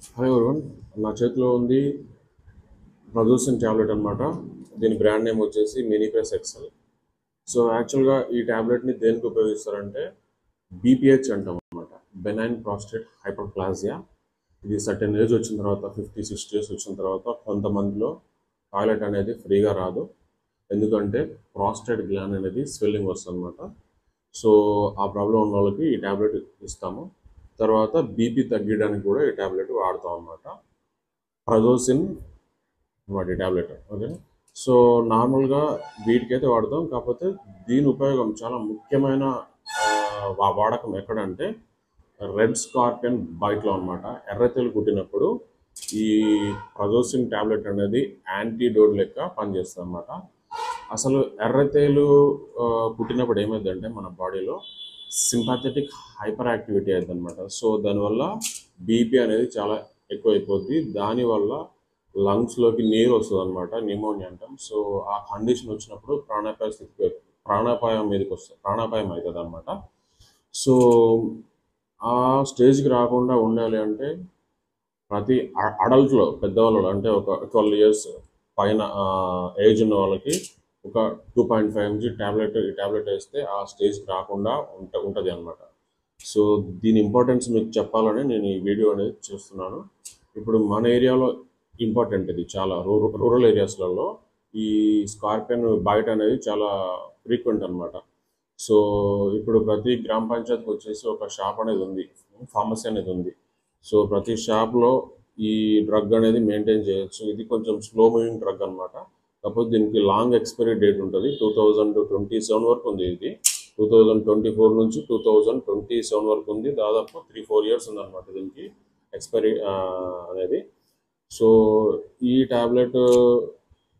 Hi everyone, నా చేతిలో ఉంది ప్రదోసిన్ ట్యాబ్లెట్ అనమాట. దీని బ్రాండ్ నేమ్ వచ్చేసి మినీప్రెస్ ఎక్సెల్. సో యాక్చువల్గా ఈ ట్యాబ్లెట్ని దేనికి ఉపయోగిస్తారంటే బీపీహెచ్ అంటాం అనమాట, బెనైన్ ప్రాస్టేట్ హైపర్ప్లాసియా. ఇది సర్టెన్ ఏజ్ వచ్చిన తర్వాత 50-60 ఇయర్స్ వచ్చిన తర్వాత కొంతమందిలో టాయిలెట్ అనేది ఫ్రీగా రాదు. ఎందుకంటే ప్రాస్టేట్ గ్లాండ్ అనేది స్వెల్లింగ్ వస్తుంది అనమాట. సో ఆ ప్రాబ్లం ఉన్న వాళ్ళకి ఈ ట్యాబ్లెట్ ఇస్తాము. తర్వాత బీపీ తగ్గడానికి కూడా ఈ ట్యాబ్లెట్ వాడతాం అనమాట. ప్రదోసిన్ వాటి ట్యాబ్లెట్, ఓకే. సో నార్మల్గా వీటికైతే వాడతాం. కాకపోతే దీని ఉపయోగం చాలా ముఖ్యమైన వాడకం ఎక్కడంటే రెడ్ స్కార్పియన్ బైట్లో అనమాట. ఎర్రతెలు కుట్టినప్పుడు ఈ ప్రదోసిన్ ట్యాబ్లెట్ అనేది యాంటీడోట్ లెక్క పనిచేస్తుంది అనమాట. అసలు ఎర్రతేలు పుట్టినప్పుడు ఏమైందంటే మన బాడీలో సింపాథెటిక్ హైపర్ యాక్టివిటీ అవుతుంది అనమాట. సో దానివల్ల బీపీ అనేది చాలా ఎక్కువ అయిపోద్ది. దానివల్ల లంగ్స్లోకి నీరు వస్తుంది అనమాట, న్యూమోనియా అంటాం. సో ఆ కండిషన్ వచ్చినప్పుడు ప్రాణాపాయం మీదకి వస్తుంది, ప్రాణాపాయం అవుతుంది అనమాట. సో ఆ స్టేజ్కి రాకుండా ఉండాలి అంటే ప్రతి అడల్ట్లో పెద్దవాళ్ళు అంటే ఒక 12 ఇయర్స్ పైన ఏజ్ ఉన్న వాళ్ళకి ఒక 2.5 mg ఈ ట్యాబ్లెట్ వేస్తే ఆ స్టేజ్కి రాకుండా ఉంటుంది అనమాట. సో దీని ఇంపార్టెన్స్ మీకు చెప్పాలని నేను ఈ వీడియో అనేది చేస్తున్నాను. ఇప్పుడు మన ఏరియాలో ఇంపార్టెంట్, ఇది చాలా రూరల్ ఏరియాస్లలో ఈ స్కార్పియన్ బయట అనేది చాలా ఫ్రీక్వెంట్ అనమాట. సో ఇప్పుడు ప్రతి గ్రామ పంచాయతీకి వచ్చేసి ఒక షాప్ అనేది ఉంది, ఫార్మసీ అనేది ఉంది. సో ప్రతి షాప్లో ఈ డ్రగ్ అనేది మెయింటైన్ చేయొచ్చు. ఇది కొంచెం స్లో మూవింగ్ డ్రగ్ అనమాట. కాకపోతే దీనికి లాంగ్ ఎక్స్పైరీ డేట్ ఉంటుంది, 2027 వరకు ఉంది. ఇది 2024 నుంచి 2027 వరకు ఉంది. దాదాపు 3-4 ఇయర్స్ ఉందన్నమాట దీనికి ఎక్స్పైరీ అనేది. సో ఈ ట్యాబ్లెట్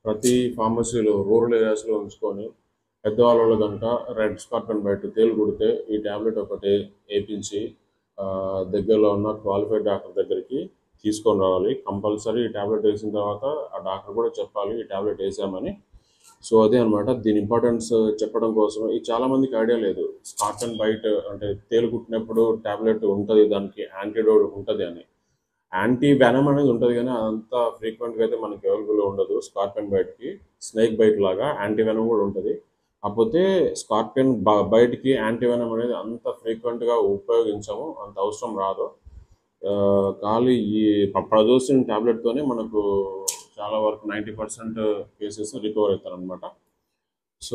ప్రతి ఫార్మసీలో రూరల్ ఏరియాస్లో ఉంచుకొని పెద్దవాళ్ళు కనుక రెడ్ స్కార్పియన్ బయట తేలు కుడితే ఈ ట్యాబ్లెట్ ఒకటి వేయించి దగ్గరలో ఉన్న క్వాలిఫైడ్ డాక్టర్ దగ్గరికి తీసుకొని రావాలి. కంపల్సరీ ఈ ట్యాబ్లెట్ వేసిన తర్వాత ఆ డాక్టర్ కూడా చెప్పాలి ఈ ట్యాబ్లెట్ వేసామని. సో అదే అనమాట దీని ఇంపార్టెన్స్ చెప్పడం కోసం. ఇది చాలామందికి ఐడియా లేదు, స్కార్పియన్ బైట్ అంటే తేలు కుట్టినప్పుడు ట్యాబ్లెట్ ఉంటుంది, దానికి యాంటీడోట్ ఉంటుంది అని. యాంటీ వెనమ్ అనేది ఉంటుంది కానీ అదంతా ఫ్రీక్వెంట్గా అయితే మనకి అవైలబుల్ ఉండదు. స్కార్పియన్ బైట్కి స్నేక్ బైట్ లాగా యాంటీ వెనమ్ కూడా ఉంటుంది. కాకపోతే స్కార్పియన్ బైట్కి యాంటీ వెనమ్ అనేది అంత ఫ్రీక్వెంట్గా ఉపయోగించము, అంత అవసరం రాదు. ఖాళీ ఈ ప్రదోసిన్ ట్యాబ్లెట్తోనే మనకు చాలా వరకు 90% కేసెస్ రికవర్ అవుతారు అనమాట.